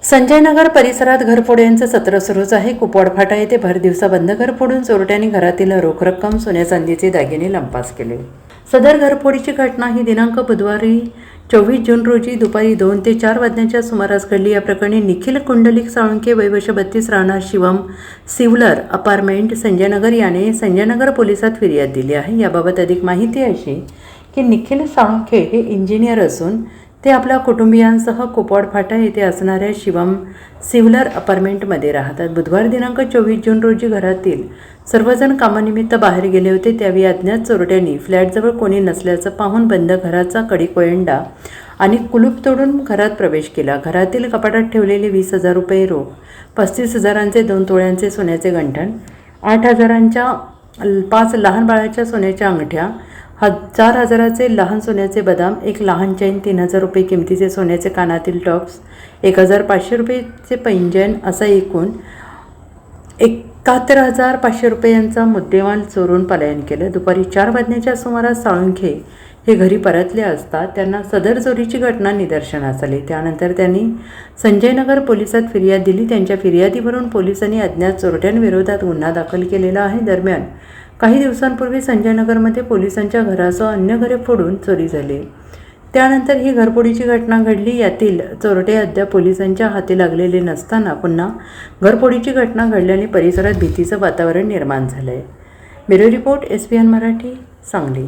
संजयनगर परिसरात घरफोड्यांचं सत्र सुरूच आहे. कुपवाड फाटा येथे भर दिवसा बंद घर फोडून चोरट्यांनी घरातील रोख रक्कम, सोन्या चांदीचे दागिने लंपास केले. सदर घरफोडीची घटना ही दिनांक बुधवारी 24 जून रोजी दुपारी 2 ते 4 वाजण्याच्या सुमारास घडली. या प्रकरणी निखिल कुंडलिक साळुंखे वय वर्ष 32 राहणार शिवम सिव्हलर अपार्टमेंट संजयनगर याने संजयनगर पोलिसात फिर्याद दिली आहे. याबाबत अधिक माहिती अशी की निखिल साळुंखे हे इंजिनियर असून ते आपल्या कुटुंबियांसह कुपवाड फाटा येथे असणाऱ्या शिवम सिव्हलर अपार्टमेंटमध्ये राहतात. बुधवार दिनांक 24 जून रोजी घरातील सर्वजण कामानिमित्त बाहेर गेले होते. त्यावेळी अज्ञात चोरट्यांनी फ्लॅटजवळ कोणी नसल्याचं पाहून बंद घराचा कडी कोयंडा आणि कुलूप तोडून घरात प्रवेश केला. घरातील कपाटात ठेवलेले 20,000 रुपये रोख, 35,000चे 2 तोळ्यांचे सोन्याचे गंठण, 8,000च्या 5 लहान बाळाच्या सोन्याच्या अंगठ्या, 4,000चे लहान सोन्याचे बदाम, एक लहान चैन, 3,000 रुपये किमतीचे सोन्याचे कानातील टॉप्स, 1,500 रुपयेचे पैंजण असा एकूण 71,500 रुपयांचा मुद्देमाल चोरून पलायन केलं. दुपारी 4 वाजण्याच्या सुमारास साळुंखे हे घरी परतले असता त्यांना सदर चोरीची घटना निदर्शनास आली. त्यानंतर त्यांनी संजयनगर पोलिसात फिर्याद दिली. त्यांच्या फिर्यादीवरून पोलिसांनी अज्ञात चोरट्यांविरोधात गुन्हा दाखल केलेला आहे. दरम्यान काही दिवसांपूर्वी संजयनगरमध्ये पोलिसांच्या घरासह अन्य घरे फोडून चोरी झाली. त्यानंतर ही घरफोडीची घटना घडली. यातील चोरटे अद्याप पोलिसांच्या हाती लागलेले नसताना पुन्हा घरफोडीची घटना घडल्याने परिसरात भीतीचं वातावरण निर्माण झालं आहे. Bureau report SBN Marathi, Sangli.